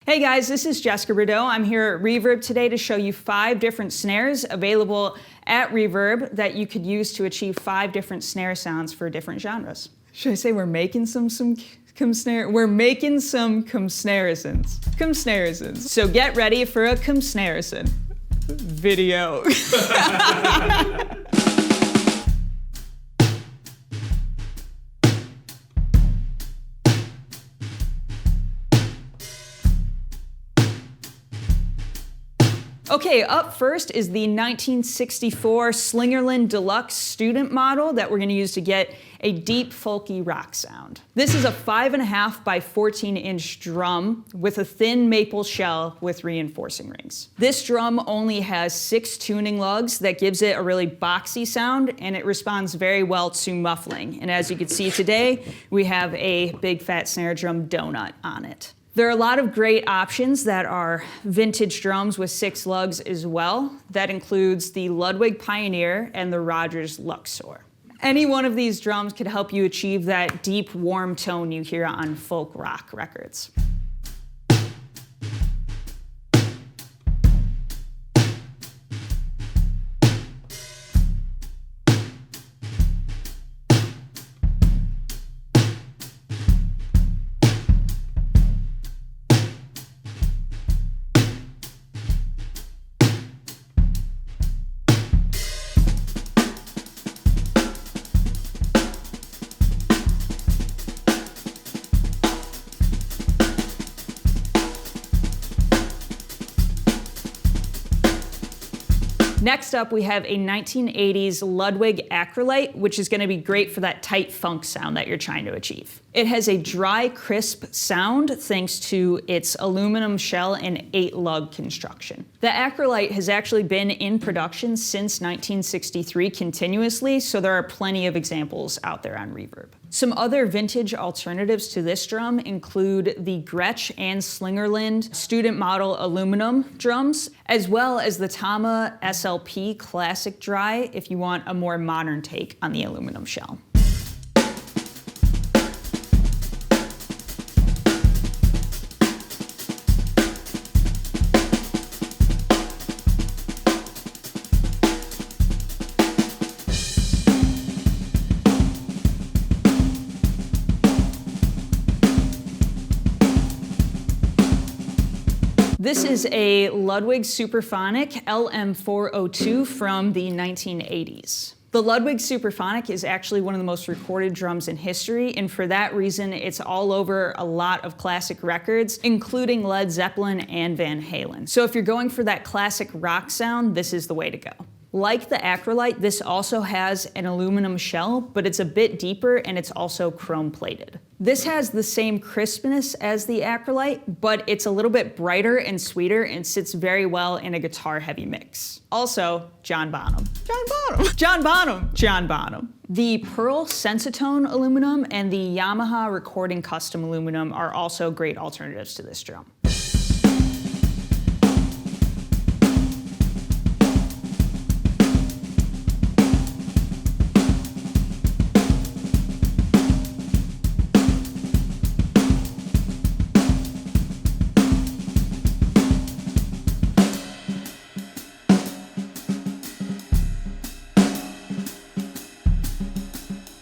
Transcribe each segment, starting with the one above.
Hey guys, this is Jessica Burdeaux. I'm here at Reverb today to show you 5 different snares available at Reverb that you could use to achieve 5 different snare sounds for different genres. Should I say we're making some snare? We're making some snaresons. So get ready for a snarison video. Okay, up first is the 1964 Slingerland Deluxe student model that we're going to use to get a deep, folky rock sound. This is a 5.5 by 14-inch drum with a thin maple shell with reinforcing rings. This drum only has 6 tuning lugs that gives it a really boxy sound, and it responds very well to muffling. And as you can see today, we have a big fat snare drum donut on it. There are a lot of great options that are vintage drums with 6 lugs as well. That includes the Ludwig Pioneer and the Rogers Luxor. Any one of these drums could help you achieve that deep, warm tone you hear on folk rock records. Next up, we have a 1980s Ludwig Acrylate, which is going to be great for that tight funk sound that you're trying to achieve. It has a dry, crisp sound thanks to its aluminum shell and 8-lug construction. The Acrylate has actually been in production since 1963 continuously, so there are plenty of examples out there on Reverb. Some other vintage alternatives to this drum include the Gretsch and Slingerland student model aluminum drums, as well as the Tama SLP Classic Dry if you want a more modern take on the aluminum shell. This is a Ludwig Superphonic LM402 from the 1980s. The Ludwig Superphonic is actually one of the most recorded drums in history, and for that reason, it's all over a lot of classic records, including Led Zeppelin and Van Halen. So if you're going for that classic rock sound, this is the way to go. Like the Acrylate, this also has an aluminum shell, but it's a bit deeper and it's also chrome plated. This has the same crispness as the Acrylate, but it's a little bit brighter and sweeter and sits very well in a guitar-heavy mix. Also, John Bonham. The Pearl Sensitone aluminum and the Yamaha Recording Custom aluminum are also great alternatives to this drum.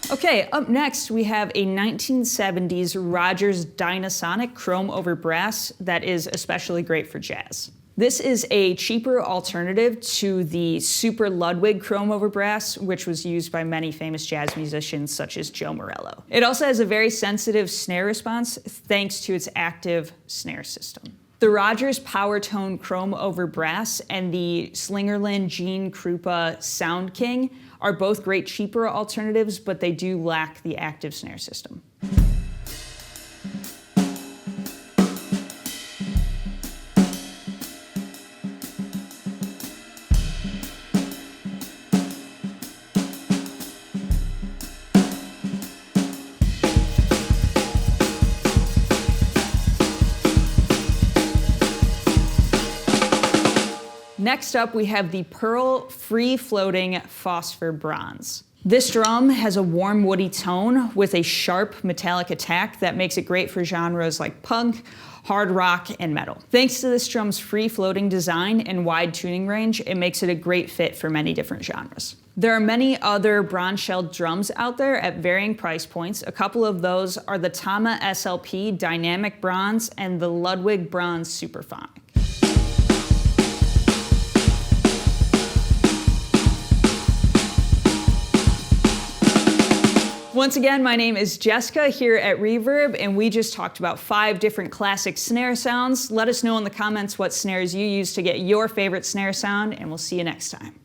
Okay, up next we have a 1970s Rogers Dynasonic chrome over brass that is especially great for jazz. This is a cheaper alternative to the Super Ludwig chrome over brass, which was used by many famous jazz musicians such as Joe Morello. It also has a very sensitive snare response thanks to its active snare system. The Rogers Power Tone Chrome over Brass and the Slingerland Gene Krupa Sound King are both great cheaper alternatives, but they do lack the active snare system. Next up, we have the Pearl FreeFloating Phosphor Bronze. This drum has a warm woody tone with a sharp metallic attack that makes it great for genres like punk, hard rock, and metal. Thanks to this drum's free-floating design and wide tuning range, it makes it a great fit for many different genres. There are many other bronze-shelled drums out there at varying price points. A couple of those are the Tama SLP Dynamic Bronze and the Ludwig Bronze Superphonic. Once again, my name is Jessica here at Reverb, and we just talked about 5 different classic snare sounds. Let us know in the comments what snares you use to get your favorite snare sound, and we'll see you next time.